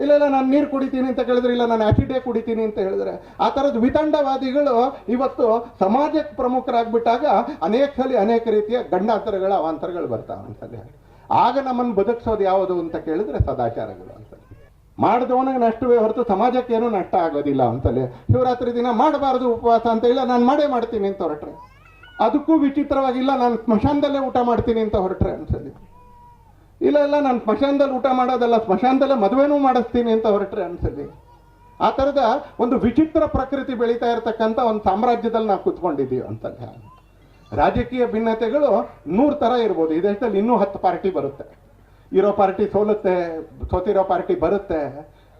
ಇಲ್ಲ ಇಲ್ಲ ನಾನು ನೀರು ಕುಡಿತೀನಿ ಅಂತ ಕೇಳಿದ್ರೆ, ಇಲ್ಲ ನಾನು ಆಸಿಡೇ ಕುಡಿತೀನಿ ಅಂತ ಹೇಳಿದ್ರೆ, ಆ ಥರದ ವಿತಂಡವಾದಿಗಳು ಇವತ್ತು ಸಮಾಜಕ್ಕೆ ಪ್ರಮುಖರಾಗ್ಬಿಟ್ಟಾಗ ಅನೇಕ ಸಲ ಅನೇಕ ರೀತಿಯ ಗಂಡಾಂತರಗಳ ಅವಾಂತರಗಳು ಬರ್ತಾವೆ ಅಂತಲೇ. ಆಗ ನಮ್ಮನ್ನು ಬದುಕಿಸೋದು ಯಾವುದು ಅಂತ ಕೇಳಿದ್ರೆ ಸದಾಚಾರಗಳು ಅಂತ. ಮಾಡಿದವನಿಗೆ ನಷ್ಟವೇ ಹೊರತು ಸಮಾಜಕ್ಕೆ ಏನೂ ನಷ್ಟ ಆಗೋದಿಲ್ಲ ಅಂತಲೇ. ಶಿವರಾತ್ರಿ ದಿನ ಮಾಡಬಾರ್ದು ಉಪವಾಸ ಅಂತ ಇಲ್ಲ, ನಾನು ಮಾಡೇ ಮಾಡ್ತೀನಿ ಅಂತ ಹೊರಟ್ರೆ, ಅದಕ್ಕೂ ವಿಚಿತ್ರವಾಗಿಲ್ಲ ನಾನು ಸ್ಮಶಾನದಲ್ಲೇ ಊಟ ಮಾಡ್ತೀನಿ ಅಂತ ಹೊರಟ್ರೆ ಅನ್ಸಲಿ. ಇಲ್ಲ ಇಲ್ಲ ನಾನು ಸ್ಮಶಾನದಲ್ಲಿ ಊಟ ಮಾಡೋದಲ್ಲ, ಸ್ಮಶಾನದಲ್ಲೇ ಮದುವೆನೂ ಮಾಡಿಸ್ತೀನಿ ಅಂತ ಹೊರಟ್ರೆ ಅನ್ಸಲಿ. ಆ ಥರದ ಒಂದು ವಿಚಿತ್ರ ಪ್ರಕೃತಿ ಬೆಳೀತಾ ಇರತಕ್ಕಂಥ ಒಂದು ಸಾಮ್ರಾಜ್ಯದಲ್ಲಿ ನಾವು ಕೂತ್ಕೊಂಡಿದ್ದೀವಿ ಅಂತಲೇ. ರಾಜಕೀಯ ಭಿನ್ನತೆಗಳು 100 ಥರ ಇರ್ಬೋದು. ಈ ದೇಶದಲ್ಲಿ ಇನ್ನೂ 10 ಪಾರ್ಟಿ ಬರುತ್ತೆ. ಇರೋ ಪಾರ್ಟಿ ಸೋಲುತ್ತೆ, ಸೋತಿರೋ ಪಾರ್ಟಿ ಬರುತ್ತೆ,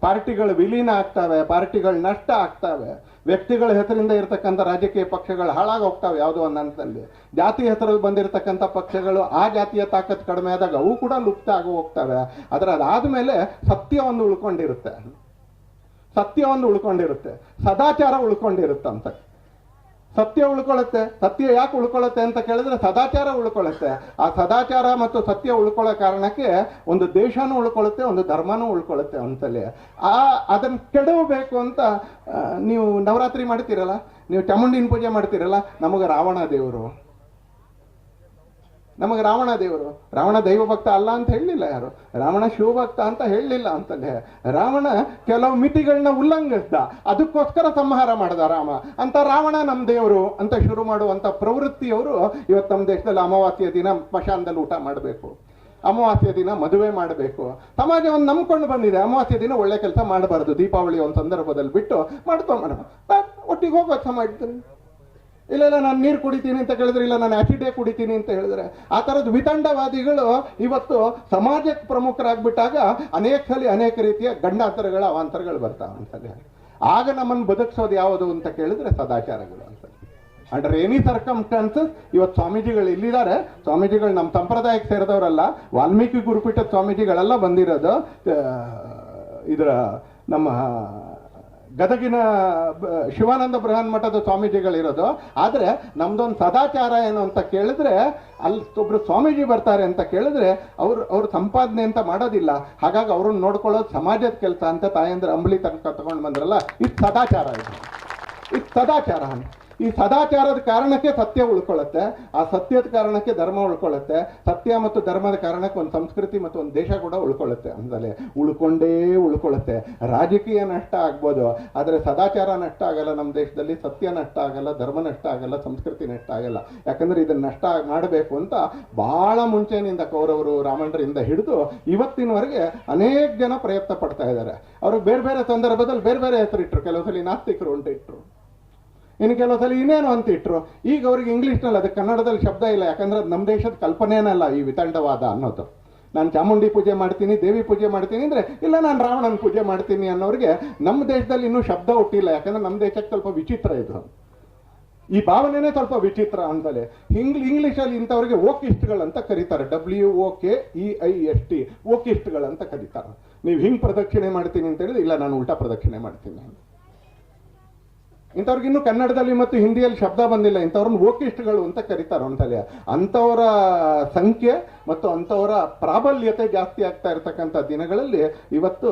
ಪಾರ್ಟಿಗಳು ವಿಲೀನ ಆಗ್ತವೆ, ಪಾರ್ಟಿಗಳು ನಷ್ಟ ಆಗ್ತವೆ, ವ್ಯಕ್ತಿಗಳ ಹೆಸರಿಂದ ಇರತಕ್ಕಂಥ ರಾಜಕೀಯ ಪಕ್ಷಗಳು ಹಾಳಾಗಿ ಹೋಗ್ತವೆ ಯಾವುದೋ ಒಂದು ಹಂತದಲ್ಲಿ. ಜಾತಿ ಹೆಸರಲ್ಲಿ ಬಂದಿರತಕ್ಕಂಥ ಪಕ್ಷಗಳು ಆ ಜಾತಿಯ ತಾಕತ್ತು ಕಡಿಮೆ ಆದಾಗ ಅವು ಕೂಡ ಲುಪ್ತ ಆಗಿ ಹೋಗ್ತವೆ. ಆದರೆ ಅದಾದಮೇಲೆ ಸತ್ಯ ಒಂದು ಉಳ್ಕೊಂಡಿರುತ್ತೆ, ಸದಾಚಾರ ಉಳ್ಕೊಂಡಿರುತ್ತೆ ಅಂತ. ಸತ್ಯ ಉಳ್ಕೊಳ್ಳುತ್ತೆ. ಸತ್ಯ ಯಾಕೆ ಉಳ್ಕೊಳ್ಳುತ್ತೆ ಅಂತ ಕೇಳಿದ್ರೆ ಸದಾಚಾರ ಉಳ್ಕೊಳ್ಳುತ್ತೆ. ಆ ಸದಾಚಾರ ಮತ್ತು ಸತ್ಯ ಉಳ್ಕೊಳ್ಳೋ ಕಾರಣಕ್ಕೆ ಒಂದು ದೇಶನೂ ಉಳ್ಕೊಳ್ಳುತ್ತೆ, ಒಂದು ಧರ್ಮನೂ ಉಳ್ಕೊಳ್ಳುತ್ತೆ ಅಂತಲೇ. ಅದನ್ನು ಕೆಡವಬೇಕು ಅಂತ ನೀವು ನವರಾತ್ರಿ ಮಾಡ್ತೀರಲ್ಲ, ನೀವು ಚಾಮುಂಡಿನ ಪೂಜೆ ಮಾಡ್ತೀರಲ್ಲ, ನಮಗೆ ರಾವಣ ದೇವರು, ರಾವಣ ದೈವ ಭಕ್ತ ಅಲ್ಲ ಅಂತ ಹೇಳಲಿಲ್ಲ ಯಾರು, ರಾವಣ ಶಿವಭಕ್ತ ಅಂತ ಹೇಳಲಿಲ್ಲ ಅಂತಲೇ. ರಾವಣ ಕೆಲವು ಮಿತಿಗಳನ್ನ ಉಲ್ಲಂಘಿಸ್ದ, ಅದಕ್ಕೋಸ್ಕರ ಸಂಹಾರ ಮಾಡ್ದ ರಾಮ ಅಂತ. ರಾವಣ ನಮ್ಮ ದೇವರು ಅಂತ ಶುರು ಮಾಡುವಂಥ ಪ್ರವೃತ್ತಿಯವರು ಇವತ್ತು ನಮ್ಮ ದೇಶದಲ್ಲಿ ಅಮಾವಾಸ್ಯೆಯ ದಿನ ಸ್ಮಶಾನದಲ್ಲಿ ಊಟ ಮಾಡಬೇಕು, ಅಮಾವಾಸ್ಯೆ ದಿನ ಮದುವೆ ಮಾಡಬೇಕು. ಸಮಾಜವನ್ನು ನಂಬ್ಕೊಂಡು ಬಂದಿದೆ, ಅಮಾವಾಸ್ಯೆ ದಿನ ಒಳ್ಳೆ ಕೆಲಸ ಮಾಡಬಾರ್ದು, ದೀಪಾವಳಿ ಒಂದು ಸಂದರ್ಭದಲ್ಲಿ ಬಿಟ್ಟು ಮಾಡ್ಕೊಂಡು ಒಟ್ಟಿಗೆ ಹೋಗೋ ಸಮಾಜದಲ್ಲಿ. ಇಲ್ಲ ಇಲ್ಲ ನಾನು ನೀರು ಕುಡಿತೀನಿ ಅಂತ ಕೇಳಿದ್ರೆ, ಇಲ್ಲ ನಾನು ಆಸಿಡೇ ಕುಡಿತೀನಿ ಅಂತ ಹೇಳಿದ್ರೆ, ಆ ಥರದ ವಿತಂಡವಾದಿಗಳು ಇವತ್ತು ಸಮಾಜಕ್ಕೆ ಪ್ರಮುಖರಾಗ್ಬಿಟ್ಟಾಗ ಅನೇಕ ಸಲ ಅನೇಕ ರೀತಿಯ ಗಂಡಾಂತರಗಳ ಅವಾಂತರಗಳು ಬರ್ತಾವೆ ಅಂತಲೇ. ಆಗ ನಮ್ಮನ್ನು ಬದುಕಿಸೋದು ಯಾವುದು ಅಂತ ಕೇಳಿದ್ರೆ ಸದಾಚಾರಗಳು ಅಂತ. ಅಂಡರ್ ಎನಿ ಸರ್ಕಮ್ಸ್ಟಾನ್ಸಸ್ ಇವತ್ತು ಸ್ವಾಮೀಜಿಗಳು ಇಲ್ಲಿದ್ದಾರೆ. ಸ್ವಾಮೀಜಿಗಳು ನಮ್ಮ ಸಂಪ್ರದಾಯಕ್ಕೆ ಸೇರಿದವರಲ್ಲ, ವಾಲ್ಮೀಕಿ ಗುರುಪೀಠದ ಸ್ವಾಮೀಜಿಗಳೆಲ್ಲ ಬಂದಿರೋದು, ಇದರ ನಮ್ಮ ಗದಗಿನ ಶಿವಾನಂದ ಬೃಹನ್ ಮಠದ ಸ್ವಾಮೀಜಿಗಳಿರೋದು. ಆದರೆ ನಮ್ದೊಂದು ಸದಾಚಾರ ಏನು ಅಂತ ಕೇಳಿದ್ರೆ, ಅಲ್ಲಿ ಒಬ್ರು ಸ್ವಾಮೀಜಿ ಬರ್ತಾರೆ ಅಂತ ಕೇಳಿದ್ರೆ ಅವ್ರು ಸಂಪಾದನೆ ಅಂತ ಮಾಡೋದಿಲ್ಲ, ಹಾಗಾಗಿ ಅವ್ರನ್ನ ನೋಡ್ಕೊಳ್ಳೋದು ಸಮಾಜದ ಕೆಲಸ ಅಂತ ತಾಯಂದ್ರೆ ಅಂಬಲಿ ತನಕ ತಗೊಂಡು ಬಂದ್ರಲ್ಲ, ಇದು ಸದಾಚಾರ. ಇದು ಸದಾಚಾರ. ಈ ಸದಾಚಾರದ ಕಾರಣಕ್ಕೆ ಸತ್ಯ ಉಳ್ಕೊಳ್ಳುತ್ತೆ, ಆ ಸತ್ಯದ ಕಾರಣಕ್ಕೆ ಧರ್ಮ ಉಳ್ಕೊಳ್ಳುತ್ತೆ, ಸತ್ಯ ಮತ್ತು ಧರ್ಮದ ಕಾರಣಕ್ಕೆ ಒಂದು ಸಂಸ್ಕೃತಿ ಮತ್ತು ಒಂದು ದೇಶ ಕೂಡ ಉಳ್ಕೊಳ್ಳುತ್ತೆ ಅಂದಲೇ. ಉಳ್ಕೊಳ್ಳುತ್ತೆ. ರಾಜಕೀಯ ನಷ್ಟ ಆಗ್ಬೋದು, ಆದರೆ ಸದಾಚಾರ ನಷ್ಟ ಆಗಲ್ಲ ನಮ್ಮ ದೇಶದಲ್ಲಿ, ಸತ್ಯ ನಷ್ಟ ಆಗಲ್ಲ, ಧರ್ಮ ನಷ್ಟ ಆಗಲ್ಲ, ಸಂಸ್ಕೃತಿ ನಷ್ಟ ಆಗಲ್ಲ. ಯಾಕಂದ್ರೆ ಇದನ್ನ ನಷ್ಟ ಮಾಡಬೇಕು ಅಂತ ಬಹಳ ಮುಂಚೆನಿಂದ ಕೌರವರು ರಾಮಣ್ಣರಿಂದ ಹಿಡಿದು ಇವತ್ತಿನವರೆಗೆ ಅನೇಕ ಜನ ಪ್ರಯತ್ನ ಪಡ್ತಾ ಇದ್ದಾರೆ. ಅವ್ರಿಗೆ ಬೇರೆ ಬೇರೆ ಸಂದರ್ಭದಲ್ಲಿ ಬೇರೆ ಬೇರೆ ಹೆಸರಿಟ್ರು. ಕೆಲವು ಸಲ ನಾಸ್ತಿಕರು ಅಂತ ಇಟ್ರು, ಇನ್ನು ಕೆಲವು ಸಲ ಇನ್ನೇನು ಅಂತ ಇಟ್ರು. ಈಗ ಅವ್ರಿಗೆ ಇಂಗ್ಲೀಷ್ನಲ್ಲಿ, ಅದಕ್ಕೆ ಕನ್ನಡದಲ್ಲಿ ಶಬ್ದ ಇಲ್ಲ, ಯಾಕಂದ್ರೆ ಅದು ನಮ್ಮ ದೇಶದ ಕಲ್ಪನೆಯಲ್ಲ ಈ ವಿತಂಡವಾದ ಅನ್ನೋದು. ನಾನು ಚಾಮುಂಡಿ ಪೂಜೆ ಮಾಡ್ತೀನಿ, ದೇವಿ ಪೂಜೆ ಮಾಡ್ತೀನಿ ಅಂದರೆ, ಇಲ್ಲ ನಾನು ರಾವಣನ ಪೂಜೆ ಮಾಡ್ತೀನಿ ಅನ್ನೋರಿಗೆ ನಮ್ಮ ದೇಶದಲ್ಲಿ ಇನ್ನೂ ಶಬ್ದ ಹುಟ್ಟಿಲ್ಲ. ಯಾಕಂದ್ರೆ ನಮ್ಮ ದೇಶಕ್ಕೆ ಸ್ವಲ್ಪ ವಿಚಿತ್ರ ಇದು, ಈ ಭಾವನೆನೇ ಸ್ವಲ್ಪ ವಿಚಿತ್ರ ಅಂತಲೇ. ಇಂಗ್ಲೀಷಲ್ಲಿ ಇಂಥವ್ರಿಗೆ ಓಕಿಸ್ಟ್ಗಳಂತ ಕರೀತಾರೆ, WOKEIST, ಓಕಿಸ್ಟ್ಗಳಂತ ಕರೀತಾರೆ. ನೀವು ಹಿಂಗೆ ಪ್ರದಕ್ಷಿಣೆ ಮಾಡ್ತೀನಿ ಅಂತ ಹೇಳಿದ್ರೆ, ಇಲ್ಲ ನಾನು ಉಲ್ಟಾ ಪ್ರದಕ್ಷಿಣೆ ಮಾಡ್ತೀನಿ. ಇಂಥವ್ರಿಗೆ ಇನ್ನೂ ಕನ್ನಡದಲ್ಲಿ ಮತ್ತು ಹಿಂದಿಯಲ್ಲಿ ಶಬ್ದ ಬಂದಿಲ್ಲ, ಇಂಥವ್ರನ್ನ ಓಕಿಸ್ಟ್ಗಳು ಅಂತ ಕರೀತಾರೆ ಅಂತಲೇ. ಅಂಥವರ ಸಂಖ್ಯೆ ಮತ್ತು ಅಂಥವರ ಪ್ರಾಬಲ್ಯತೆ ಜಾಸ್ತಿ ಆಗ್ತಾ ಇರತಕ್ಕಂಥ ದಿನಗಳಲ್ಲಿ ಇವತ್ತು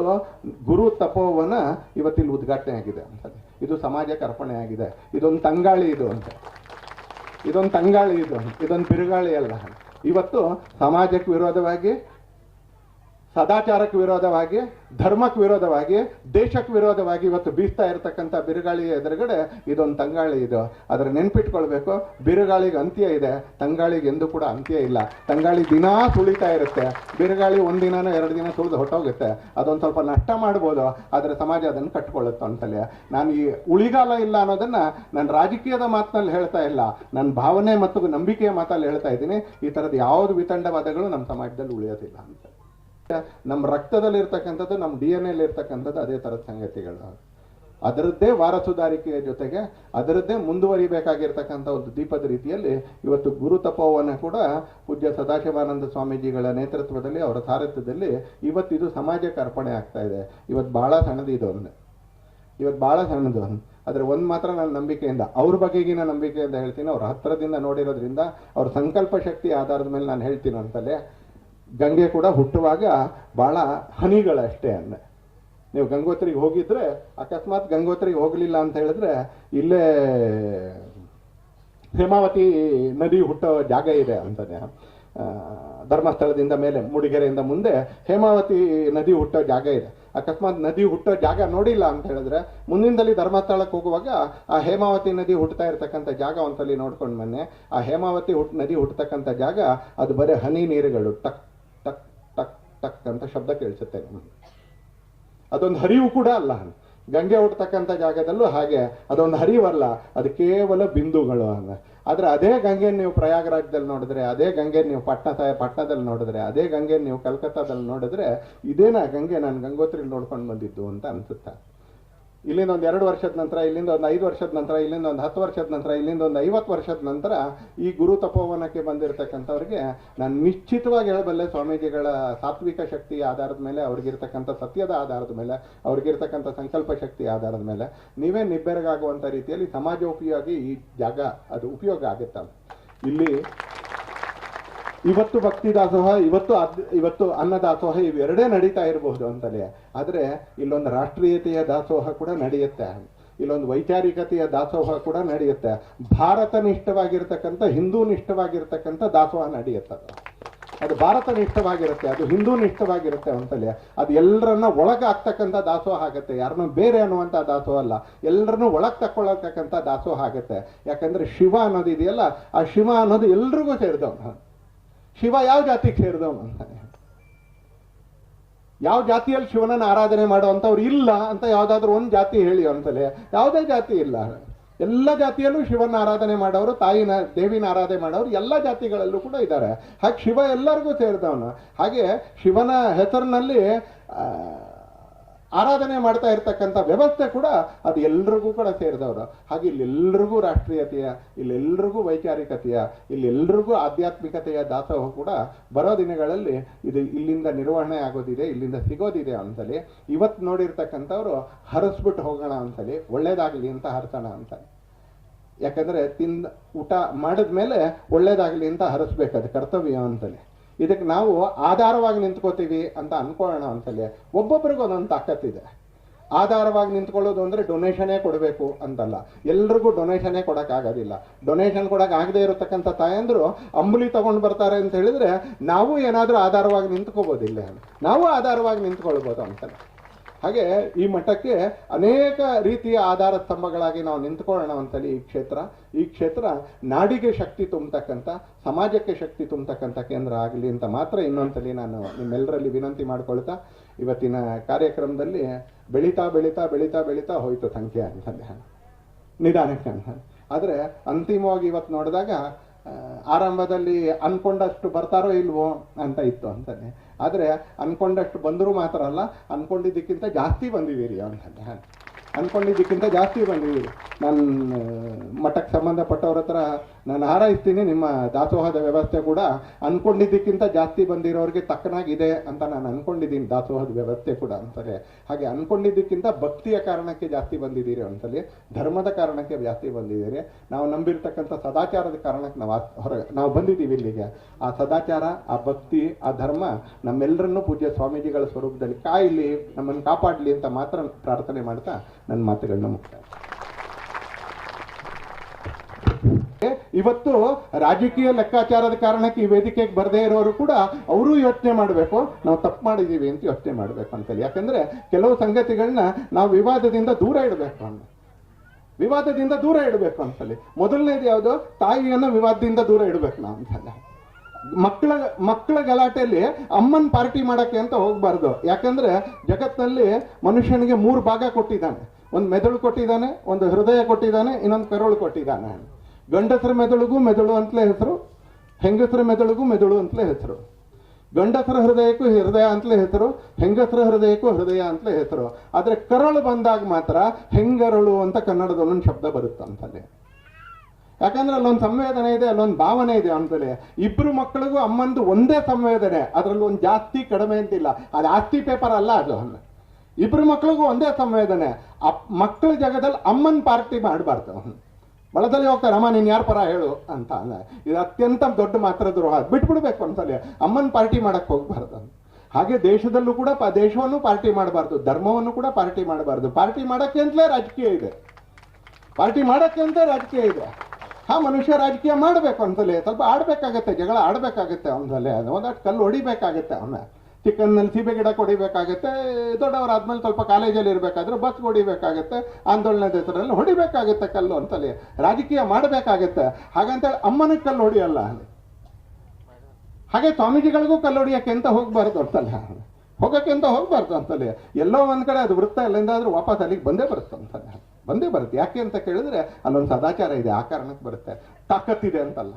ಗುರು ತಪೋವನ ಇವತ್ತಿಲ್ಲಿ ಉದ್ಘಾಟನೆ ಆಗಿದೆ ಅಂತಲೇ. ಇದು ಸಮಾಜಕ್ಕೆ ಅರ್ಪಣೆ ಆಗಿದೆ. ಇದೊಂದು ತಂಗಾಳಿ ಇದು ಅಂತ, ಇದೊಂದು ಬಿರುಗಾಳಿ ಅಲ್ಲ. ಇವತ್ತು ಸಮಾಜಕ್ಕೆ ವಿರೋಧವಾಗಿ, ಸದಾಚಾರಕ್ಕೆ ವಿರೋಧವಾಗಿ, ಧರ್ಮಕ್ಕೆ ವಿರೋಧವಾಗಿ, ದೇಶಕ್ಕೆ ವಿರೋಧವಾಗಿ ಇವತ್ತು ಬೀಸ್ತಾ ಇರತಕ್ಕಂಥ ಬಿರುಗಾಳಿಯ ಎದುರುಗಡೆ ಇದೊಂದು ತಂಗಾಳಿ ಇದು. ಅದರ ನೆನ್ಪಿಟ್ಕೊಳ್ಬೇಕು, ಬಿರುಗಾಳಿಗೆ ಅಂತ್ಯ ಇದೆ, ತಂಗಾಳಿಗೆ ಎಂದೂ ಕೂಡ ಅಂತ್ಯ ಇಲ್ಲ. ತಂಗಾಳಿ ದಿನಾ ಸುಳಿತಾ ಇರುತ್ತೆ, ಬಿರುಗಾಳಿ ಒಂದಿನನೋ 2 ದಿನ ಸುಳಿದು ಹೊಟ್ಟೋಗುತ್ತೆ. ಅದೊಂದು ಸ್ವಲ್ಪ ನಷ್ಟ ಮಾಡ್ಬೋದು, ಆದರೆ ಸಮಾಜ ಅದನ್ನು ಕಟ್ಕೊಳ್ಳುತ್ತೆ ಅಂತಲೇ. ನಾನು ಈ ಉಳಿಗಾಲ ಇಲ್ಲ ಅನ್ನೋದನ್ನು ನಾನು ರಾಜಕೀಯದ ಮಾತಿನಲ್ಲಿ ಹೇಳ್ತಾ ಇಲ್ಲ, ನನ್ನ ಭಾವನೆ ಮತ್ತು ನಂಬಿಕೆಯ ಮಾತಲ್ಲಿ ಹೇಳ್ತಾ ಇದ್ದೀನಿ. ಈ ಥರದ ಯಾವುದು ವಿತಂಡವಾದಗಳು ನಮ್ಮ ಸಮಾಜದಲ್ಲಿ ಉಳಿಯೋದಿಲ್ಲ ಅಂತ. ನಮ್ಮ ರಕ್ತದಲ್ಲಿ ಇರ್ತಕ್ಕಂಥದ್ದು, ನಮ್ಮ DNA ಇರ್ತಕ್ಕಂಥದ್ದು ಅದೇ ಥರದ ಸಂಗತಿಗಳು. ಅದರದ್ದೇ ವಾರಸುದಾರಿಕೆಯ ಜೊತೆಗೆ ಅದರದ್ದೇ ಮುಂದುವರಿಬೇಕಾಗಿರ್ತಕ್ಕಂಥ ಒಂದು ದೀಪದ ರೀತಿಯಲ್ಲಿ ಇವತ್ತು ಗುರು ತಪೋವನ ಕೂಡ ಪೂಜ್ಯ ಸದಾಶಿವಾನಂದ ಸ್ವಾಮೀಜಿಗಳ ನೇತೃತ್ವದಲ್ಲಿ, ಅವರ ಸಾರಥ್ಯದಲ್ಲಿ ಇವತ್ತಿದು ಸಮಾಜಕ್ಕೆ ಅರ್ಪಣೆ ಆಗ್ತಾ ಇದೆ. ಇವತ್ತು ಭಾಳ ಸಣ್ಣದು, ಆದರೆ ಒಂದು ಮಾತ್ರ ನನ್ನ ನಂಬಿಕೆಯಿಂದ, ಅವ್ರ ಬಗೆಗಿನ ನಂಬಿಕೆಯಿಂದ ಹೇಳ್ತೀನಿ, ಅವ್ರ ಹತ್ತಿರದಿಂದ ನೋಡಿರೋದ್ರಿಂದ, ಅವ್ರ ಸಂಕಲ್ಪ ಶಕ್ತಿ ಆಧಾರದ ಮೇಲೆ ನಾನು ಹೇಳ್ತೀನಿ ಅಂತಲೇ. ಗಂಗೆ ಕೂಡ ಹುಟ್ಟುವಾಗ ಭಾಳ ಹನಿಗಳಷ್ಟೇ ಅಂದೆ, ನೀವು ಗಂಗೋತ್ರಿಗೆ ಹೋಗಿದ್ರೆ, ಅಕಸ್ಮಾತ್ ಗಂಗೋತ್ರಿಗೆ ಹೋಗಲಿಲ್ಲ ಅಂತ ಹೇಳಿದ್ರೆ, ಇಲ್ಲೇ ಹೇಮಾವತಿ ನದಿ ಹುಟ್ಟೋ ಜಾಗ ಇದೆ ಅಂತಾನೆ. ಧರ್ಮಸ್ಥಳದಿಂದ ಮೇಲೆ ಮೂಡಿಗೆರೆಯಿಂದ ಮುಂದೆ ಹೇಮಾವತಿ ನದಿ ಹುಟ್ಟೋ ಜಾಗ ಇದೆ. ಅಕಸ್ಮಾತ್ ನದಿ ಹುಟ್ಟೋ ಜಾಗ ನೋಡಿಲ್ಲ ಅಂತ ಹೇಳಿದ್ರೆ, ಮುಂದಿನದಲ್ಲಿ ಧರ್ಮಸ್ಥಳಕ್ಕೆ ಹೋಗುವಾಗ ಆ ಹೇಮಾವತಿ ನದಿ ಹುಟ್ಟುತ್ತಾ ಇರ್ತಕ್ಕಂಥ ಜಾಗ ಒಂದ್ಸಲಿ ನೋಡ್ಕೊಂಡು ಬನ್ನಿ. ಆ ಹೇಮಾವತಿ ನದಿ ಹುಟ್ಟತಕ್ಕಂಥ ಜಾಗ ಅದು ಬರೀ ಹನಿ ನೀರುಗಳು, ಟಕ್ ಟಕ್ ಟಕ್ ಟಕ್ ಅಂತ ಶಬ್ದ ಕೇಳಿಸುತ್ತೆ. ಅದೊಂದು ಹರಿವು ಕೂಡ ಅಲ್ಲ. ಗಂಗೆ ಹುಟ್ಟತಕ್ಕಂಥ ಜಾಗದಲ್ಲೂ ಹಾಗೆ ಅದೊಂದು ಹರಿವಲ್ಲ, ಅದು ಕೇವಲ ಬಿಂದುಗಳು. ಆದರೆ ಅದೇ ಗಂಗೆ ನೀವು ಪ್ರಯಾಗರಾಜದಲ್ಲಿ ನೋಡಿದ್ರೆ, ಅದೇ ಗಂಗೆ ನೀವು ಪಟ್ನದಲ್ಲಿ ನೋಡಿದ್ರೆ, ಅದೇ ಗಂಗೆ ನೀವು ಕಲ್ಕತ್ತಾದಲ್ಲಿ ನೋಡಿದ್ರೆ, ಇದೇನಾ ಗಂಗೆ ನಾನು ಗಂಗೋತ್ರಿಲಿ ನೋಡ್ಕೊಂಡು ಬಂದಿದ್ದು ಅಂತ ಅನ್ಸುತ್ತೆ. ಇಲ್ಲಿಂದ ಒಂದು 2 ವರ್ಷದ ನಂತರ, ಇಲ್ಲಿಂದ ಒಂದು 5 ವರ್ಷದ ನಂತರ, ಇಲ್ಲಿಂದ ಒಂದು 10 ವರ್ಷದ ನಂತರ, ಇಲ್ಲಿಂದ ಒಂದು 50 ವರ್ಷದ ನಂತರ ಈ ಗುರು ತಪೋವನಕ್ಕೆ ಬಂದಿರತಕ್ಕಂಥವ್ರಿಗೆ ನಾನು ನಿಶ್ಚಿತವಾಗಿ ಹೇಳಬಲ್ಲೆ, ಸ್ವಾಮೀಜಿಗಳ ಸಾತ್ವಿಕ ಶಕ್ತಿಯ ಆಧಾರದ ಮೇಲೆ, ಅವ್ರಿಗಿರ್ತಕ್ಕಂಥ ಸತ್ಯದ ಆಧಾರದ ಮೇಲೆ, ಅವ್ರಿಗಿರ್ತಕ್ಕಂಥ ಸಂಕಲ್ಪ ಶಕ್ತಿಯ ಆಧಾರದ ಮೇಲೆ ನೀವೇ ನಿಬ್ಬೆರಗಾಗುವಂಥ ರೀತಿಯಲ್ಲಿ ಸಮಾಜೋಪಯೋಗಿ ಈ ಜಾಗ ಅದು ಉಪಯೋಗ ಆಗುತ್ತೆ. ಇಲ್ಲಿ ಇವತ್ತು ಭಕ್ತಿ ದಾಸೋಹ, ಇವತ್ತು ಅನ್ನದಾಸೋಹ, ಇವೆರಡೇ ನಡೀತಾ ಇರಬಹುದು ಅಂತಲೇ. ಆದರೆ ಇಲ್ಲೊಂದು ರಾಷ್ಟ್ರೀಯತೆಯ ದಾಸೋಹ ಕೂಡ ನಡೆಯುತ್ತೆ, ಇಲ್ಲೊಂದು ವೈಚಾರಿಕತೆಯ ದಾಸೋಹ ಕೂಡ ನಡೆಯುತ್ತೆ, ಭಾರತ ನಿಷ್ಠವಾಗಿರ್ತಕ್ಕಂಥ, ಹಿಂದೂ ನಿಷ್ಠವಾಗಿರ್ತಕ್ಕಂಥ ದಾಸೋಹ ನಡೆಯುತ್ತೆ. ಅದು ಭಾರತ ನಿಷ್ಠವಾಗಿರುತ್ತೆ, ಅದು ಹಿಂದೂ ನಿಷ್ಠವಾಗಿರುತ್ತೆ ಅಂತಲೇ. ಅದು ಎಲ್ಲರನ್ನ ಒಳಗಾಗ್ತಕ್ಕಂಥ ದಾಸೋಹ ಆಗುತ್ತೆ, ಯಾರನ್ನೂ ಬೇರೆ ಅನ್ನುವಂಥ ದಾಸೋಹ ಅಲ್ಲ, ಎಲ್ಲರನ್ನೂ ಒಳಗೆ ತಕ್ಕೊಳ್ಳತಕ್ಕಂಥ ದಾಸೋಹ ಆಗುತ್ತೆ. ಯಾಕಂದ್ರೆ ಶಿವ ಅನ್ನೋದು ಇದೆಯಲ್ಲ, ಆ ಶಿವ ಅನ್ನೋದು ಎಲ್ರಿಗೂ ಸೇರಿದವನು. ಶಿವ ಯಾವ ಜಾತಿಗೆ ಸೇರಿದವನು ಅಂತಾನೆ. ಯಾವ ಜಾತಿಯಲ್ಲಿ ಶಿವನನ್ನು ಆರಾಧನೆ ಮಾಡುವಂಥವ್ರು ಇಲ್ಲ ಅಂತ ಯಾವುದಾದ್ರೂ ಒಂದು ಜಾತಿ ಹೇಳಿ ಅಂತಲೇ. ಯಾವುದೇ ಜಾತಿ ಇಲ್ಲ, ಎಲ್ಲ ಜಾತಿಯಲ್ಲೂ ಶಿವನ ಆರಾಧನೆ ಮಾಡೋರು, ದೇವಿನ ಆರಾಧನೆ ಮಾಡೋರು ಎಲ್ಲ ಜಾತಿಗಳಲ್ಲೂ ಕೂಡ ಇದ್ದಾರೆ. ಹಾಗೆ ಶಿವ ಎಲ್ಲರಿಗೂ ಸೇರಿದವನು. ಹಾಗೆ ಶಿವನ ಹೆಸರಿನಲ್ಲಿ ಆರಾಧನೆ ಮಾಡ್ತಾ ಇರ್ತಕ್ಕಂಥ ವ್ಯವಸ್ಥೆ ಕೂಡ ಅದು ಎಲ್ರಿಗೂ ಕೂಡ ಸೇರಿದವರು. ಹಾಗೆ ಇಲ್ಲೆಲ್ರಿಗೂ ರಾಷ್ಟ್ರೀಯತೆಯ, ಇಲ್ಲೆಲ್ರಿಗೂ ವೈಚಾರಿಕತೆಯ, ಇಲ್ಲೆಲ್ರಿಗೂ ಆಧ್ಯಾತ್ಮಿಕತೆಯ ದಾಸೋಹ ಕೂಡ ಬರೋ ದಿನಗಳಲ್ಲಿ ಇದು ಇಲ್ಲಿಂದ ನಿರ್ವಹಣೆ ಆಗೋದಿದೆ, ಇಲ್ಲಿಂದ ಸಿಗೋದಿದೆ ಅಂತಲೇ. ಇವತ್ತು ನೋಡಿರ್ತಕ್ಕಂಥವ್ರು ಹರಿಸ್ಬಿಟ್ಟು ಹೋಗೋಣ ಅಂತಲೇ, ಒಳ್ಳೇದಾಗಲಿ ಅಂತ ಹರಿಸೋಣ ಅಂತಲೇ. ಯಾಕಂದರೆ ಊಟ ಮಾಡಿದ ಮೇಲೆ ಒಳ್ಳೇದಾಗಲಿ ಅಂತ ಹರಿಸ್ಬೇಕು, ಅದು ಕರ್ತವ್ಯ ಅಂತಲೇ. ಇದಕ್ಕೆ ನಾವು ಆಧಾರವಾಗಿ ನಿಂತ್ಕೋತೀವಿ ಅಂತ ಅನ್ಕೊಳ್ಳೋಣ ಅಂತಲೇ. ಒಬ್ಬೊಬ್ರಿಗೂ ಒಂದೊಂದು ತಾಕತ್ತಿದೆ. ಆಧಾರವಾಗಿ ನಿಂತ್ಕೊಳ್ಳೋದು ಅಂದರೆ ಡೊನೇಷನ್ನೇ ಕೊಡಬೇಕು ಅಂತಲ್ಲ, ಎಲ್ರಿಗೂ ಡೊನೇಷನ್ನೇ ಕೊಡೋಕ್ಕಾಗೋದಿಲ್ಲ. ಡೊನೇಷನ್ ಕೊಡೋಕ್ಕಾಗದೇ ಇರತಕ್ಕಂಥ ತಾಯಂದರು ಅಂಬುಲಿ ತೊಗೊಂಡು ಬರ್ತಾರೆ ಅಂತ ಹೇಳಿದ್ರೆ ನಾವು ಏನಾದರೂ ಆಧಾರವಾಗಿ ನಿಂತ್ಕೋಬೋದಿಲ್ಲ, ನಾವು ಆಧಾರವಾಗಿ ನಿಂತ್ಕೊಳ್ಬೋದು ಅಂತಲೇ. ಹಾಗೆ ಈ ಮಠಕ್ಕೆ ಅನೇಕ ರೀತಿಯ ಆಧಾರ ಸ್ತಂಭಗಳಾಗಿ ನಾವು ನಿಂತ್ಕೊಳ್ಳೋಣ ಅಂತಲೇ ಈ ಕ್ಷೇತ್ರ ನಾಡಿಗೆ ಶಕ್ತಿ ತುಂಬತಕ್ಕಂಥ, ಸಮಾಜಕ್ಕೆ ಶಕ್ತಿ ತುಂಬತಕ್ಕಂಥ ಕೇಂದ್ರ ಆಗಲಿ ಅಂತ ಮಾತ್ರ ಇನ್ನೊಂದ್ಸಲಿ ನಾನು ನಿಮ್ಮೆಲ್ಲರಲ್ಲಿ ವಿನಂತಿ ಮಾಡ್ಕೊಳ್ತಾ, ಇವತ್ತಿನ ಕಾರ್ಯಕ್ರಮದಲ್ಲಿ ಬೆಳೀತಾ ಬೆಳೀತಾ ಬೆಳೀತಾ ಬೆಳೀತಾ ಹೋಯಿತು ಸಂಖ್ಯೆ ಅಂತಂದೆ, ನಿಧಾನಕ್ಕೆ ಅಂತ. ಆದರೆ ಅಂತಿಮವಾಗಿ ಇವತ್ತು ನೋಡಿದಾಗ ಆರಂಭದಲ್ಲಿ ಅನ್ಕೊಂಡಷ್ಟು ಬರ್ತಾರೋ ಇಲ್ವೋ ಅಂತ ಇತ್ತು ಅಂತಾನೆ. ಆದರೆ ಅನ್ಕೊಂಡಷ್ಟು ಬಂದರೂ ಮಾತ್ರ ಅಲ್ಲ, ಅನ್ಕೊಂಡಿದ್ದಕ್ಕಿಂತ ಜಾಸ್ತಿ ಬಂದಿದ್ದೀರಿ ಅಂತಂದೆ. ಅನ್ಕೊಂಡಿದ್ದಕ್ಕಿಂತ ಜಾಸ್ತಿ ಬಂದಿದ್ದೀರಿ. ನಾನು ಮಠಕ್ಕೆ ಸಂಬಂಧಪಟ್ಟವ್ರ ಹತ್ರ ನಾನು ಹಾರೈಸ್ತೀನಿ, ನಿಮ್ಮ ದಾಸೋಹದ ವ್ಯವಸ್ಥೆ ಕೂಡ ಅನ್ಕೊಂಡಿದ್ದಕ್ಕಿಂತ ಜಾಸ್ತಿ ಬಂದಿರೋರಿಗೆ ತಕ್ಕನಾಗಿದೆ ಅಂತ ನಾನು ಅನ್ಕೊಂಡಿದ್ದೀನಿ, ದಾಸೋಹದ ವ್ಯವಸ್ಥೆ ಕೂಡ ಅಂತಲೇ. ಹಾಗೆ ಅನ್ಕೊಂಡಿದ್ದಕ್ಕಿಂತ ಭಕ್ತಿಯ ಕಾರಣಕ್ಕೆ ಜಾಸ್ತಿ ಬಂದಿದ್ದೀರಿ ಅಂತಲೇ, ಧರ್ಮದ ಕಾರಣಕ್ಕೆ ಜಾಸ್ತಿ ಬಂದಿದ್ದೀರಿ. ನಾವು ನಂಬಿರ್ತಕ್ಕಂಥ ಸದಾಚಾರದ ಕಾರಣಕ್ಕೆ ನಾವು ಬಂದಿದ್ದೀವಿ ಇಲ್ಲಿಗೆ. ಆ ಸದಾಚಾರ, ಆ ಭಕ್ತಿ, ಆ ಧರ್ಮ ನಮ್ಮೆಲ್ಲರನ್ನೂ ಪೂಜ್ಯ ಸ್ವಾಮೀಜಿಗಳ ಸ್ವರೂಪದಲ್ಲಿ ಕಾಯಲಿ, ನಮ್ಮನ್ನು ಕಾಪಾಡಲಿ ಅಂತ ಮಾತ್ರ ಪ್ರಾರ್ಥನೆ ಮಾಡ್ತಾ ನನ್ನ ಮಾತುಗಳನ್ನ ಮುಕ್ತಾಯ. ಇವತ್ತು ರಾಜಕೀಯ ಲೆಕ್ಕಾಚಾರದ ಕಾರಣಕ್ಕೆ ಈ ವೇದಿಕೆಗೆ ಬರದೇ ಇರೋರು ಕೂಡ ಅವರು ಯೋಚನೆ ಮಾಡಬೇಕು, ನಾವು ತಪ್ಪು ಮಾಡಿದ್ದೀವಿ ಅಂತ ಯೋಚನೆ ಮಾಡಬೇಕು ಅಂತೇಳಿ. ಯಾಕಂದ್ರೆ ಕೆಲವು ಸಂಗತಿಗಳನ್ನ ನಾವು ವಿವಾದದಿಂದ ದೂರ ಇಡಬೇಕು ಅಂತೇಳಿ. ಮೊದಲನೇದು ಯಾವುದು? ತಾಯಿಯನ್ನು ವಿವಾದದಿಂದ ದೂರ ಇಡಬೇಕು ನಾವು ಅಂತಲ್ಲ. ಮಕ್ಕಳ ಗಲಾಟೆಯಲ್ಲಿ ಅಮ್ಮನ್ ಪಾರ್ಟಿ ಮಾಡಕ್ಕೆ ಅಂತ ಹೋಗ್ಬಾರ್ದು. ಯಾಕಂದ್ರೆ ಜಗತ್ತಿನಲ್ಲಿ ಮನುಷ್ಯನಿಗೆ 3 ಭಾಗ ಕೊಟ್ಟಿದ್ದಾನೆ. ಒಂದು ಮೆದುಳು ಕೊಟ್ಟಿದ್ದಾನೆ, ಒಂದು ಹೃದಯ ಕೊಟ್ಟಿದ್ದಾನೆ, ಇನ್ನೊಂದು ಕರುಳು ಕೊಟ್ಟಿದ್ದಾನೆ. ಗಂಡಸರ ಮೆದುಳಿಗೂ ಮೆದುಳು ಅಂತಲೇ ಹೆಸರು, ಹೆಂಗಸರ ಮೆದುಳಿಗೂ ಮೆದುಳು ಅಂತಲೇ ಹೆಸರು. ಗಂಡಸರ ಹೃದಯಕ್ಕೂ ಹೃದಯ ಅಂತಲೇ ಹೆಸರು, ಹೆಂಗಸರ ಹೃದಯಕ್ಕೂ ಹೃದಯ ಅಂತಲೇ ಹೆಸರು. ಆದರೆ ಕರಳು ಬಂದಾಗ ಮಾತ್ರ ಹೆಂಗರಳು ಅಂತ ಕನ್ನಡದಲ್ಲೊಂದು ಶಬ್ದ ಬರುತ್ತೆ ಅಂತಲೇ. ಯಾಕಂದ್ರೆ ಅಲ್ಲೊಂದು ಸಂವೇದನೆ ಇದೆ, ಅಲ್ಲೊಂದು ಭಾವನೆ ಇದೆ ಅಂತಲೇ. ಇಬ್ರು ಮಕ್ಕಳಿಗೂ ಅಮ್ಮಂದು ಒಂದೇ ಸಂವೇದನೆ, ಅದರಲ್ಲಿ ಒಂದು ಜಾಸ್ತಿ ಕಡಿಮೆ ಅಂತಿಲ್ಲ. ಅದು ಆಸ್ತಿ ಪೇಪರ್ ಅಲ್ಲ ಅದು. ಇಬ್ರು ಮಕ್ಕಳಿಗೂ ಒಂದೇ ಸಂವೇದನೆ. ಮಕ್ಕಳ ಜಾಗದಲ್ಲಿ ಅಮ್ಮನ ಪಾರ್ಟಿ ಮಾಡಬಾರ್ದು. ಬಳದಲ್ಲಿ ಹೋಗ್ತಾರೆ, ಅಮ್ಮ ನೀನು ಯಾರ ಪರ ಹೇಳು ಅಂತ. ಇದು ಅತ್ಯಂತ ದೊಡ್ಡ ಮಾತ್ರ ದ್ರೋಹ, ಬಿಟ್ಬಿಡ್ಬೇಕು ಒಂದ್ಸಲ. ಅಮ್ಮನ ಪಾರ್ಟಿ ಮಾಡಕ್ಕೆ ಹೋಗ್ಬಾರ್ದು. ಹಾಗೆ ದೇಶದಲ್ಲೂ ಕೂಡ ದೇಶವನ್ನು ಪಾರ್ಟಿ ಮಾಡಬಾರ್ದು, ಧರ್ಮವನ್ನು ಕೂಡ ಪಾರ್ಟಿ ಮಾಡಬಾರ್ದು. ಪಾರ್ಟಿ ಮಾಡೋಕ್ಕೆ ಅಂತಲೇ ರಾಜಕೀಯ ಇದೆ, ಪಾರ್ಟಿ ಮಾಡೋಕ್ಕೆ ಅಂತ ರಾಜಕೀಯ ಇದೆ. ಮನುಷ್ಯ ರಾಜಕೀಯ ಮಾಡಬೇಕು ಅಂತಲೇ ಸ್ವಲ್ಪ ಆಡಬೇಕಾಗತ್ತೆ, ಜಗಳ ಆಡಬೇಕಾಗತ್ತೆ ಅವನಲ್ಲೇ, ಒಂದಷ್ಟು ಕಲ್ಲು ಹೊಡಿಬೇಕಾಗತ್ತೆ. ಅವನ ಚಿಕ್ಕನ್ನಲ್ಲಿ ಸೀಬೆ ಗಿಡ ಹೊಡಿಬೇಕಾಗತ್ತೆ, ದೊಡ್ಡವರಾದ್ಮೇಲೆ ಸ್ವಲ್ಪ ಕಾಲೇಜಲ್ಲಿ ಇರಬೇಕಾದ್ರೆ ಬಸ್ ಹೊಡಿಬೇಕಾಗತ್ತೆ, ಆಂದೋಲನದ ಹೆಸರಲ್ಲಿ ಹೊಡಿಬೇಕಾಗತ್ತೆ ಕಲ್ಲು ಅಂತಲೇ, ರಾಜಕೀಯ ಮಾಡಬೇಕಾಗತ್ತೆ. ಹಾಗಂತೇಳಿ ಅಮ್ಮನಿಗೆ ಕಲ್ಲು ಹೊಡಿಯಲ್ಲ, ಹಾಗೆ ಸ್ವಾಮೀಜಿಗಳಿಗೂ ಕಲ್ಲು ಹೊಡಿಯೋಕ್ಕೆ ಅಂತ ಹೋಗ್ಬಾರ್ದು ಅಂತಲ್ಲ, ಹೋಗೋಕ್ಕೆ ಅಂತ ಹೋಗ್ಬಾರ್ದು ಅಂತಲೇ. ಎಲ್ಲೋ ಒಂದ್ ಕಡೆ ಅದು ವೃತ್ತ ಎಲ್ಲಿಂದಾದ್ರೂ ವಾಪಸ್ ಅಲ್ಲಿಗೆ ಬಂದೇ ಬರುತ್ತೆ ಅಂತಲ್ಲ, ಬಂದೇ ಬರುತ್ತೆ. ಯಾಕೆ ಅಂತ ಕೇಳಿದ್ರೆ ಅಲ್ಲೊಂದು ಸದಾಚಾರ ಇದೆ, ಆ ಕಾರಣಕ್ಕೆ ಬರುತ್ತೆ. ತಾಕತ್ತಿದೆ ಅಂತಲ್ಲ,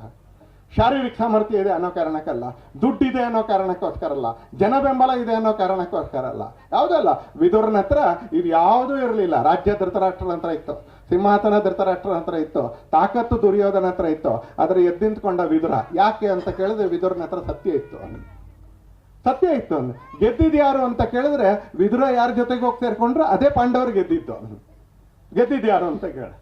ಶಾರೀರಿಕ ಸಾಮರ್ಥ್ಯ ಇದೆ ಅನ್ನೋ ಕಾರಣಕ್ಕಲ್ಲ, ದುಡ್ಡಿದೆ ಅನ್ನೋ ಕಾರಣಕ್ಕೋಸ್ಕರ ಅಲ್ಲ, ಜನ ಬೆಂಬಲ ಇದೆ ಅನ್ನೋ ಕಾರಣಕ್ಕೋಸ್ಕರ ಅಲ್ಲ, ಯಾವುದಲ್ಲ. ವಿದುರನ ಹತ್ರ ಇದು ಯಾವುದೂ ಇರಲಿಲ್ಲ. ರಾಜ್ಯ ಧೃತರಾಷ್ಟ್ರನ ಹತ್ರ ಇತ್ತು, ಸಿಂಹಾಸನ ಧೃತರಾಷ್ಟ್ರನ ಹತ್ರ ಇತ್ತು, ತಾಕತ್ತು ದುರ್ಯೋಧನ ಹತ್ರ ಇತ್ತು, ಆದ್ರೆ ಎದ್ದಿಂತ್ಕೊಂಡ ವಿದುರ. ಯಾಕೆ ಅಂತ ಕೇಳಿದ್ರೆ ವಿದುರನ ಹತ್ರ ಸತ್ಯ ಇತ್ತು, ಸತ್ಯ ಇತ್ತು. ಗೆದ್ದಿದ್ ಯಾರು ಅಂತ ಕೇಳಿದ್ರೆ ವಿದುರ ಯಾರ ಜೊತೆಗೆ ಹೋಗಿ ಸೇರ್ಕೊಂಡ್ರು ಅದೇ ಪಾಂಡವರು ಗೆದ್ದಿತ್ತು. ಗೆದ್ದಿದ್ ಯಾರು ಅಂತ ಕೇಳಿ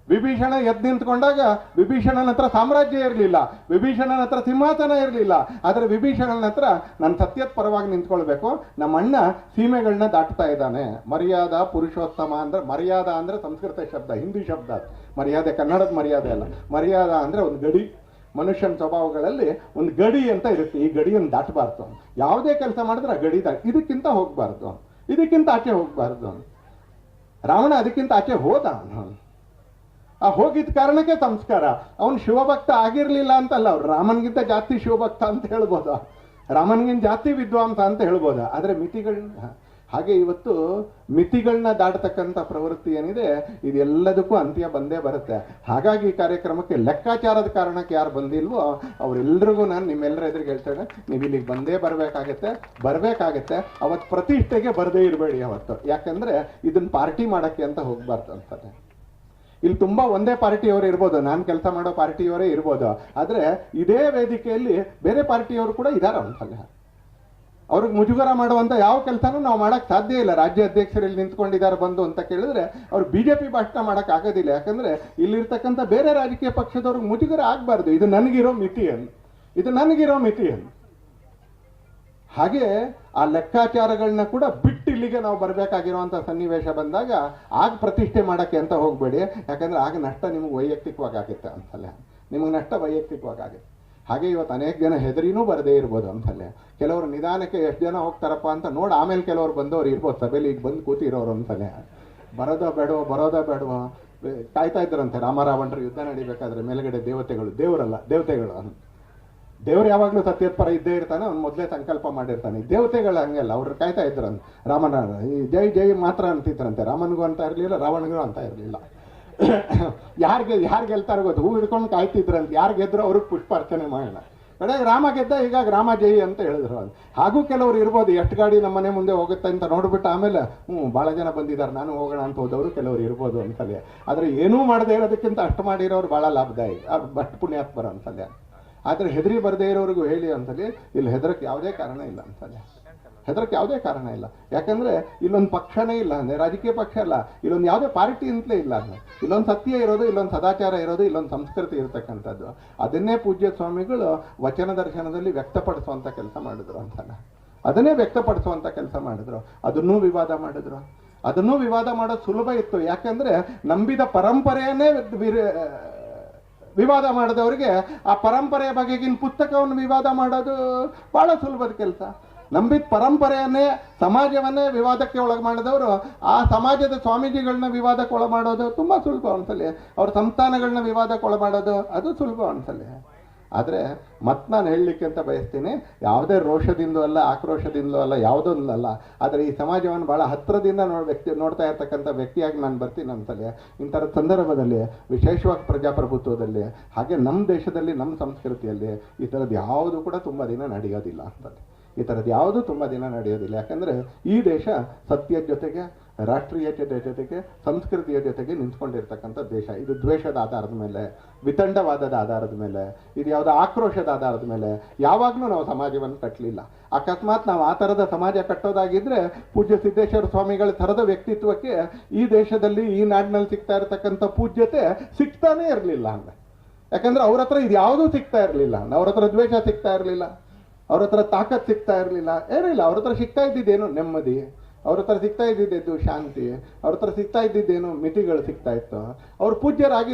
ವಿಭೀಷಣ ಎದ್ದು ನಿಂತ್ಕೊಂಡಾಗ ವಿಭೀಷಣನ ಹತ್ರ ಸಾಮ್ರಾಜ್ಯ ಇರಲಿಲ್ಲ, ವಿಭೀಷಣನ ಹತ್ರ ಸಿಂಹಾಸನ ಇರಲಿಲ್ಲ, ಆದರೆ ವಿಭೀಷಣನ ಹತ್ರ ನಾನು ಸತ್ಯದ ಪರವಾಗಿ ನಿಂತ್ಕೊಳ್ಬೇಕು, ನಮ್ಮ ಅಣ್ಣ ಸೀಮೆಗಳನ್ನ ದಾಟ್ತಾ ಇದ್ದಾನೆ. ಮರ್ಯಾದಾ ಪುರುಷೋತ್ತಮ ಅಂದ್ರೆ, ಮರ್ಯಾದಾ ಅಂದ್ರೆ ಸಂಸ್ಕೃತ ಶಬ್ದ, ಹಿಂದಿ ಶಬ್ದ. ಮರ್ಯಾದೆ ಕನ್ನಡದ ಮರ್ಯಾದೆ ಅಲ್ಲ. ಮರ್ಯಾದಾ ಅಂದ್ರೆ ಒಂದು ಗಡಿ, ಮನುಷ್ಯನ ಸ್ವಭಾವಗಳಲ್ಲಿ ಒಂದು ಗಡಿ ಅಂತ ಇರುತ್ತೆ. ಈ ಗಡಿಯನ್ನು ದಾಟಬಾರ್ದು, ಯಾವುದೇ ಕೆಲಸ ಮಾಡಿದ್ರೆ ಆ ಗಡಿ ಇದಕ್ಕಿಂತ ಹೋಗ್ಬಾರ್ದು, ಇದಕ್ಕಿಂತ ಆಚೆ ಹೋಗ್ಬಾರ್ದು. ರಾವಣ ಅದಕ್ಕಿಂತ ಆಚೆ ಹೋದ. ಆ ಹೋಗಿದ್ದ ಕಾರಣಕ್ಕೆ ಸಂಸ್ಕಾರ. ಅವನು ಶಿವಭಕ್ತ ಆಗಿರ್ಲಿಲ್ಲ ಅಂತಲ್ಲ, ಅವ್ರು ರಾಮನ್ಗಿಂತ ಜಾಸ್ತಿ ಶಿವಭಕ್ತ ಅಂತ ಹೇಳ್ಬೋದ, ರಾಮನ್ಗಿಂತ ಜಾಸ್ತಿ ವಿದ್ವಾಂಸ ಅಂತ ಹೇಳ್ಬೋದ. ಆದ್ರೆ ಮಿತಿಗಳನ್ನ, ಹಾಗೆ ಇವತ್ತು ಮಿತಿಗಳನ್ನ ದಾಟತಕ್ಕಂಥ ಪ್ರವೃತ್ತಿ ಏನಿದೆ ಇದೆಲ್ಲದಕ್ಕೂ ಅಂತ್ಯ ಬಂದೇ ಬರುತ್ತೆ. ಹಾಗಾಗಿ ಈ ಕಾರ್ಯಕ್ರಮಕ್ಕೆ ಲೆಕ್ಕಾಚಾರದ ಕಾರಣಕ್ಕೆ ಯಾರು ಬಂದಿಲ್ವೋ ಅವರೆಲ್ಲರಿಗೂ ನಾನು ನಿಮ್ಮೆಲ್ಲರ ಎದುರಿಗೆ ಹೇಳ್ತೇನೆ, ನೀವು ಇಲ್ಲಿಗೆ ಬಂದೇ ಬರಬೇಕಾಗತ್ತೆ. ಅವತ್ತು ಪ್ರತಿಷ್ಠೆಗೆ ಬರದೇ ಇರಬೇಡಿ ಅವತ್ತು. ಯಾಕಂದ್ರೆ ಇದನ್ನ ಪಾರ್ಟಿ ಮಾಡಕ್ಕೆ ಅಂತ ಹೋಗ್ಬಾರ್ದು ಅಂತಾರೆ. ಇಲ್ಲಿ ತುಂಬಾ ಒಂದೇ ಪಾರ್ಟಿಯವರು ಇರ್ಬೋದು, ನಾನು ಕೆಲಸ ಮಾಡೋ ಪಾರ್ಟಿಯವರೇ ಇರ್ಬೋದು, ಆದ್ರೆ ಇದೇ ವೇದಿಕೆಯಲ್ಲಿ ಬೇರೆ ಪಾರ್ಟಿಯವರು ಕೂಡ ಇದ್ದಾರೆ ಅಂತಲ್ಲ. ಅವ್ರಿಗೆ ಮುಜುಗರ ಮಾಡುವಂತ ಯಾವ ಕೆಲಸನೂ ನಾವು ಮಾಡಕ್ ಸಾಧ್ಯ ಇಲ್ಲ. ರಾಜ್ಯ ಅಧ್ಯಕ್ಷರಲ್ಲಿ ನಿಂತ್ಕೊಂಡಿದ್ದಾರೆ ಬಂದು ಅಂತ ಕೇಳಿದ್ರೆ ಅವ್ರು ಬಿಜೆಪಿ ಭಾಷಣ ಮಾಡಕ್ ಆಗೋದಿಲ್ಲ. ಯಾಕಂದ್ರೆ ಇಲ್ಲಿರ್ತಕ್ಕಂಥ ಬೇರೆ ರಾಜಕೀಯ ಪಕ್ಷದವ್ರಿಗೆ ಮುಜುಗರ ಆಗ್ಬಾರ್ದು. ಇದು ನನಗಿರೋ ಮಿತಿ ಅನ್ನು ಹಾಗೆ ಆ ಲೆಕ್ಕಾಚಾರಗಳನ್ನ ಕೂಡ ಬಿಟ್ಟು ಇಲ್ಲಿಗೆ ನಾವು ಬರಬೇಕಾಗಿರುವಂತ ಸನ್ನಿವೇಶ ಬಂದಾಗ ಆಗ ಪ್ರತಿಷ್ಠೆ ಮಾಡಕ್ಕೆ ಅಂತ ಹೋಗ್ಬೇಡಿ. ಯಾಕಂದ್ರೆ ಆಗ ನಷ್ಟ ನಿಮ್ಗೆ ವೈಯಕ್ತಿಕವಾಗಿ ಆಗುತ್ತೆ ಅಂತಲ್ಲ, ನಿಮಗೆ ನಷ್ಟ ವೈಯಕ್ತಿಕವಾಗಿ ಆಗುತ್ತೆ. ಹಾಗೆ ಇವತ್ತು ಅನೇಕ ಜನ ಹೆದರಿನೂ ಬರದೇ ಇರ್ಬೋದು ಅಂತಲ್ಲೇ. ಕೆಲವರು ನಿಧಾನಕ್ಕೆ ಎಷ್ಟು ಜನ ಹೋಗ್ತಾರಪ್ಪ ಅಂತ ನೋಡಿ ಆಮೇಲೆ ಕೆಲವರು ಬಂದವರು ಇರ್ಬೋದು, ಸಭೆಯಲ್ಲಿ ಈಗ ಬಂದು ಕೂತಿರೋರು ಅಂತಲೇ. ಬರೋದೋ ಬೇಡವೋ ಕಾಯ್ತಾ ಇದ್ರಂತೆ. ರಾಮರಾವಣರು ಯುದ್ಧ ನಡಿಬೇಕಾದ್ರೆ ಮೇಲ್ಗಡೆ ದೇವತೆಗಳು ದೇವ್ರು ಯಾವಾಗಲೂ ಸತ್ಯದ ಪರ ಇದ್ದೇ ಇರ್ತಾನೆ, ಅವ್ನು ಮೊದಲೇ ಸಂಕಲ್ಪ ಮಾಡಿರ್ತಾನೆ. ದೇವತೆಗಳು ಹಂಗಲ್ಲ, ಅವ್ರು ಕಾಯ್ತಾ ಇದ್ರಂತ. ರಾಮನ ಈ ಜೈ ಮಾತ್ರ ಅಂತಿದ್ರಂತೆ. ರಾಮನಿಗೂ ಅಂತ ಇರಲಿಲ್ಲ, ರಾವಣನಿಗೂ ಅಂತ ಇರಲಿಲ್ಲ. ಯಾರು ಗೆಲ್ತಾರ ಗೊತ್ತು, ಹೂ ಹಿಡ್ಕೊಂಡು ಕಾಯ್ತಿದ್ರಂತ. ಯಾರು ಗೆದ್ರು ಅವ್ರಿಗೆ ಪುಷ್ಪಾರ್ಚನೆ ಮಾಡೋಣ. ಕಡೆಗೆ ರಾಮ ಗೆದ್ದ, ಈಗ ರಾಮ ಜೈ ಅಂತ ಹೇಳಿದ್ರು. ಹಾಗೂ ಕೆಲವರು ಇರ್ಬೋದು, ಎಷ್ಟು ಗಾಡಿ ನಮ್ಮ ಮನೆ ಮುಂದೆ ಹೋಗುತ್ತೆ ಅಂತ ನೋಡ್ಬಿಟ್ಟು ಆಮೇಲೆ ಭಾಳ ಜನ ಬಂದಿದ್ದಾರೆ ನಾನು ಹೋಗೋಣ ಅಂತ ಹೋದವರು ಕೆಲವರು ಇರ್ಬೋದು ಅಂತಲೇ. ಆದರೆ ಏನೂ ಮಾಡದೇ ಇರೋದಕ್ಕಿಂತ ಅಷ್ಟು ಮಾಡಿರೋರು ಭಾಳ ಲಾಭದಾಯಿ, ಅವ್ರು ಬಟ್ ಪುಣ್ಯಾತ್ಮರ ಅಂತಲೇ. ಆದರೆ ಹೆದರಿ ಬರದೇ ಇರೋರಿಗೂ ಹೇಳಿ ಅಂತಲೇ, ಇಲ್ಲಿ ಹೆದರಕ್ಕೆ ಯಾವುದೇ ಕಾರಣ ಇಲ್ಲ ಅಂತಲೇ. ಯಾಕಂದ್ರೆ ಇಲ್ಲೊಂದು ಪಕ್ಷನೇ ಇಲ್ಲ ಅಂದ್ರೆ, ರಾಜಕೀಯ ಪಕ್ಷ ಅಲ್ಲ, ಇಲ್ಲೊಂದು ಯಾವುದೇ ಪಾರ್ಟಿ ಅಂತಲೇ ಇಲ್ಲ ಅಂದ್ರೆ. ಇಲ್ಲೊಂದು ಸತ್ಯ ಇರೋದು, ಇಲ್ಲೊಂದು ಸದಾಚಾರ ಇರೋದು, ಇಲ್ಲೊಂದು ಸಂಸ್ಕೃತಿ ಇರತಕ್ಕಂಥದ್ದು. ಅದನ್ನೇ ಪೂಜ್ಯ ಸ್ವಾಮಿಗಳು ವಚನ ದರ್ಶನದಲ್ಲಿ ವ್ಯಕ್ತಪಡಿಸುವಂತ ಕೆಲಸ ಮಾಡಿದ್ರು ಅಂತಲ್ಲ, ಅದನ್ನೇ ವ್ಯಕ್ತಪಡಿಸುವಂತ ಕೆಲಸ ಮಾಡಿದ್ರು. ಅದನ್ನೂ ವಿವಾದ ಮಾಡೋದು ಸುಲಭ ಇತ್ತು. ಯಾಕಂದ್ರೆ ನಂಬಿದ ಪರಂಪರೆಯನ್ನೇ ವಿವಾದ ಮಾಡಿದವರಿಗೆ ಆ ಪರಂಪರೆಯ ಬಗೆಗಿನ ಪುಸ್ತಕವನ್ನು ವಿವಾದ ಮಾಡೋದು ಬಹಳ ಸುಲಭದ ಕೆಲಸ. ನಂಬಿದ ಪರಂಪರೆಯನ್ನೇ, ಸಮಾಜವನ್ನೇ ವಿವಾದಕ್ಕೆ ಒಳಗೆ ಮಾಡಿದವರು ಆ ಸಮಾಜದ ಸ್ವಾಮೀಜಿಗಳನ್ನ ವಿವಾದಕ್ಕೆ ಒಳ ಮಾಡೋದು ತುಂಬಾ ಸುಲಭ ಅನ್ಸಲಿ. ಅವ್ರ ಸಂಸ್ಥಾನಗಳನ್ನ ವಿವಾದಕ್ಕೆ ಒಳ ಮಾಡೋದು ಅದು ಸುಲಭ ಅನ್ಸಲಿ. ಆದರೆ ನಾನು ಹೇಳಲಿಕ್ಕೆ ಅಂತ ಬಯಸ್ತೀನಿ, ಯಾವುದೇ ರೋಷದಿಂದೂ ಅಲ್ಲ, ಆಕ್ರೋಶದಿಂದಲೂ ಅಲ್ಲ, ಯಾವುದೊಂದಲ್ಲ. ಆದರೆ ಈ ಸಮಾಜವನ್ನು ಬಹಳ ಹತ್ತಿರದಿಂದ ನೋಡ್ತಾ ಇರ್ತಕ್ಕಂಥ ವ್ಯಕ್ತಿಯಾಗಿ ನಾನು ಬರ್ತೀನಿ ಅಂತಲೇ. ಇಂಥರ ಸಂದರ್ಭದಲ್ಲಿ, ವಿಶೇಷವಾಗಿ ಪ್ರಜಾಪ್ರಭುತ್ವದಲ್ಲಿ, ಹಾಗೆ ನಮ್ಮ ದೇಶದಲ್ಲಿ, ನಮ್ಮ ಸಂಸ್ಕೃತಿಯಲ್ಲಿ ಈ ಥರದ್ದು ಯಾವುದು ಕೂಡ ತುಂಬ ದಿನ ನಡೆಯೋದಿಲ್ಲ ಅಂತಲೇ. ಯಾಕಂದರೆ ಈ ದೇಶ ಸತ್ಯದ ಜೊತೆಗೆ, ರಾಷ್ಟ್ರೀಯತೆಯ ಜೊತೆಗೆ, ಸಂಸ್ಕೃತಿಯ ಜೊತೆಗೆ ನಿಂತ್ಕೊಂಡಿರ್ತಕ್ಕಂಥ ದೇಶ. ಇದು ದ್ವೇಷದ ಆಧಾರದ ಮೇಲೆ, ವಿತಂಡವಾದದ ಆಧಾರದ ಮೇಲೆ, ಇದು ಯಾವುದೋ ಆಕ್ರೋಶದ ಆಧಾರದ ಮೇಲೆ ಯಾವಾಗಲೂ ನಾವು ಸಮಾಜವನ್ನು ಕಟ್ಟಲಿಲ್ಲ. ಅಕಸ್ಮಾತ್ ನಾವು ಆ ಥರದ ಸಮಾಜ ಕಟ್ಟೋದಾಗಿದ್ರೆ ಪೂಜ್ಯ ಸಿದ್ದೇಶ್ವರ ಸ್ವಾಮಿಗಳ ಥರದ ವ್ಯಕ್ತಿತ್ವಕ್ಕೆ ಈ ದೇಶದಲ್ಲಿ, ಈ ನಾಡಿನಲ್ಲಿ ಸಿಗ್ತಾ ಇರತಕ್ಕಂಥ ಪೂಜ್ಯತೆ ಸಿಗ್ತಾನೇ ಇರಲಿಲ್ಲ. ಯಾಕಂದ್ರೆ ಅವ್ರ ಹತ್ರ ಇದು ಯಾವುದೂ ಸಿಗ್ತಾ ಇರಲಿಲ್ಲ. ಅವ್ರ ಹತ್ರ ದ್ವೇಷ ಸಿಗ್ತಾ ಇರಲಿಲ್ಲ, ಅವ್ರ ಹತ್ರ ತಾಕತ್ ಸಿಗ್ತಾ ಇರಲಿಲ್ಲ, ಏನಿಲ್ಲ. ಅವ್ರ ಹತ್ರ ಸಿಗ್ತಾ ಇದ್ದಿದ್ದೇನು ನೆಮ್ಮದಿ, ಅವ್ರ ಹತ್ರ ಸಿಗ್ತಾ ಇದ್ದಿದ್ದು ಶಾಂತಿ, ಅವ್ರ ಹತ್ರ ಸಿಗ್ತಾ ಇದ್ದಿದ್ದೇನು ಮಿತಿಗಳು ಸಿಗ್ತಾ ಇತ್ತು. ಅವ್ರು ಪೂಜ್ಯರಾಗಿ